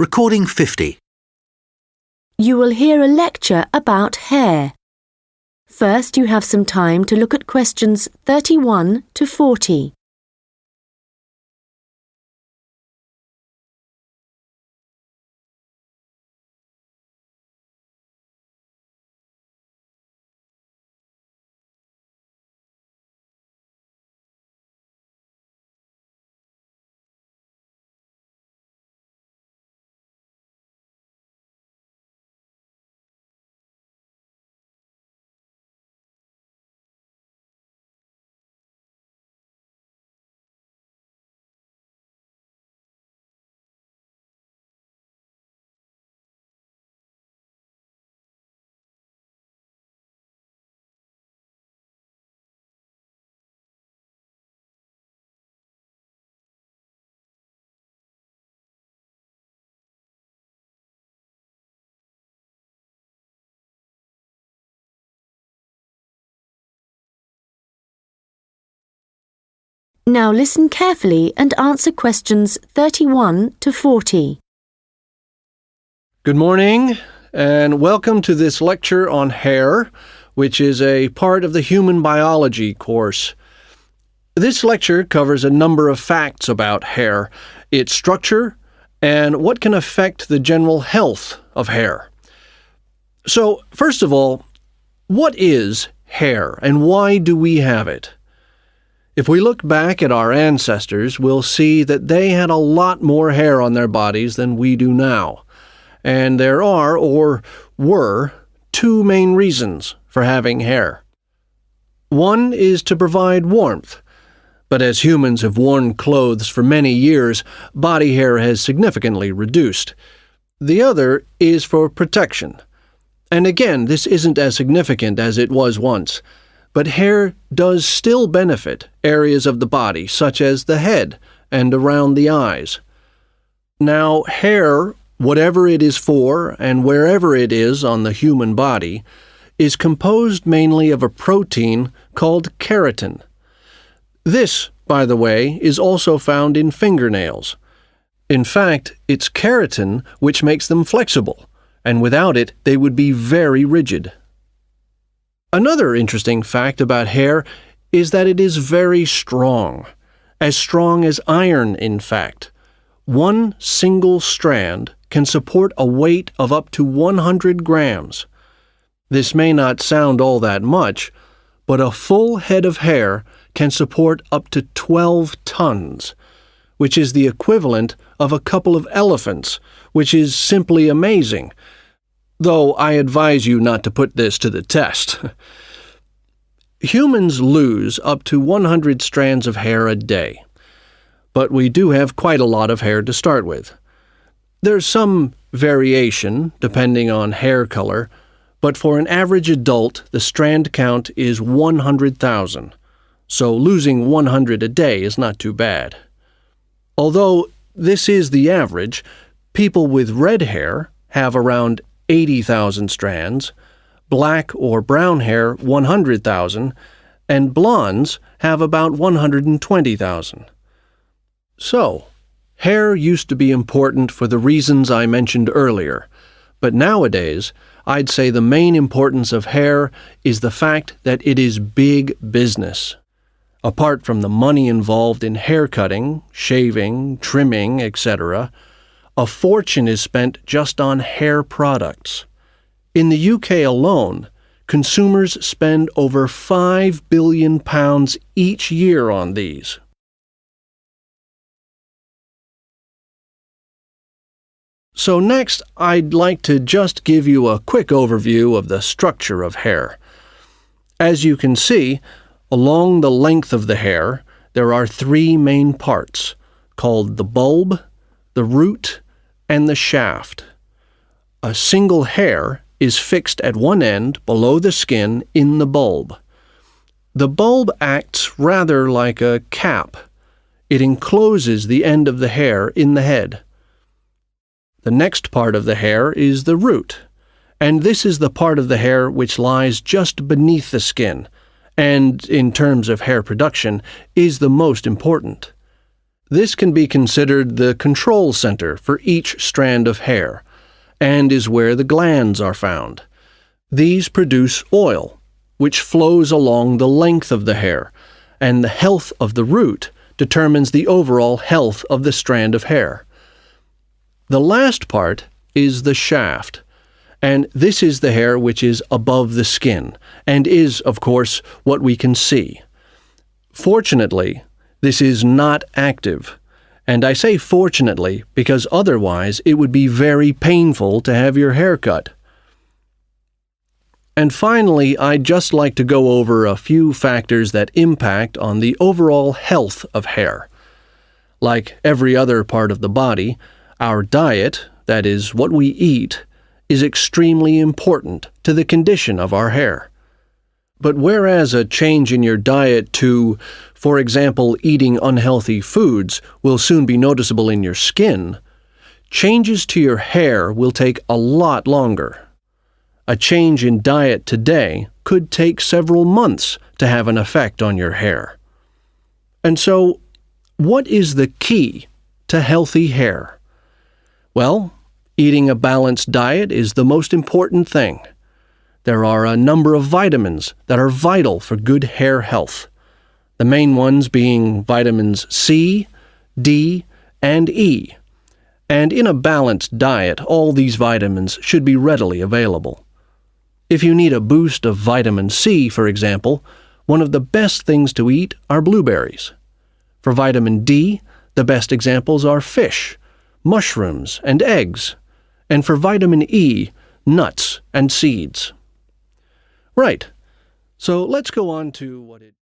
Recording 50. You will hear a lecture about hair. First, you have some time to look at questions 31 to 40. Now listen carefully and answer questions 31 to 40. Good morning, and welcome to this lecture on hair, which is a part of the human biology course. This lecture covers a number of facts about hair, its structure, and what can affect the general health of hair. So, first of all, what is hair, and why do we have it? If we look back at our ancestors, we'll see that they had a lot more hair on their bodies than we do now. And there are, or were, two main reasons for having hair. One is to provide warmth, but as humans have worn clothes for many years, body hair has significantly reduced. The other is for protection. And again, this isn't as significant as it was once. But hair does still benefit areas of the body, such as the head and around the eyes. Now, hair, whatever it is for and wherever it is on the human body, is composed mainly of a protein called keratin. This, by the way, is also found in fingernails. In fact, it's keratin which makes them flexible, and without it, they would be very rigid. Another interesting fact about hair is that it is very strong as iron, in fact. One single strand can support a weight of up to 100 grams. This may not sound all that much, but a full head of hair can support up to 12 tons, which is the equivalent of a couple of elephants, which is simply amazing. Though I advise you not to put this to the test. Humans lose up to 100 strands of hair a day, but we do have quite a lot of hair to start with. There's some variation depending on hair color, but for an average adult, the strand count is 100,000, so losing 100 a day is not too bad. Although this is the average, people with red hair have around 80,000 strands, black or brown hair 100,000, and blondes have about 120,000. So, hair used to be important for the reasons I mentioned earlier, but nowadays I'd say the main importance of hair is the fact that it is big business. Apart from the money involved in hair cutting, shaving, trimming, etc., a fortune is spent just on hair products. In the UK alone, consumers spend over £5 billion each year on these. So next, I'd like to just give you a quick overview of the structure of hair. As you can see, along the length of the hair, there are three main parts, called the bulb, the root, and the shaft. A single hair is fixed at one end below the skin in the bulb. The bulb acts rather like a cap. It encloses the end of the hair in the head. The next part of the hair is the root, and this is the part of the hair which lies just beneath the skin, and, in terms of hair production, is the most important. This can be considered the control center for each strand of hair, and is where the glands are found. These produce oil, which flows along the length of the hair, and the health of the root determines the overall health of the strand of hair. The last part is the shaft, and this is the hair which is above the skin, and is, of course, what we can see. Fortunately, this is not active, and I say fortunately because otherwise it would be very painful to have your hair cut. And finally, I'd just like to go over a few factors that impact on the overall health of hair. Like every other part of the body, our diet, that is, what we eat, is extremely important to the condition of our hair. But whereas a change in your diet to, for example, eating unhealthy foods will soon be noticeable in your skin, changes to your hair will take a lot longer. A change in diet today could take several months to have an effect on your hair. And so, what is the key to healthy hair? Well, eating a balanced diet is the most important thing. There are a number of vitamins that are vital for good hair health. The main ones being vitamins C, D, and E. And in a balanced diet, all these vitamins should be readily available. If you need a boost of vitamin C, for example, one of the best things to eat are blueberries. For vitamin D, the best examples are fish, mushrooms, and eggs. And for vitamin E, nuts and seeds. Right. So let's go on to what it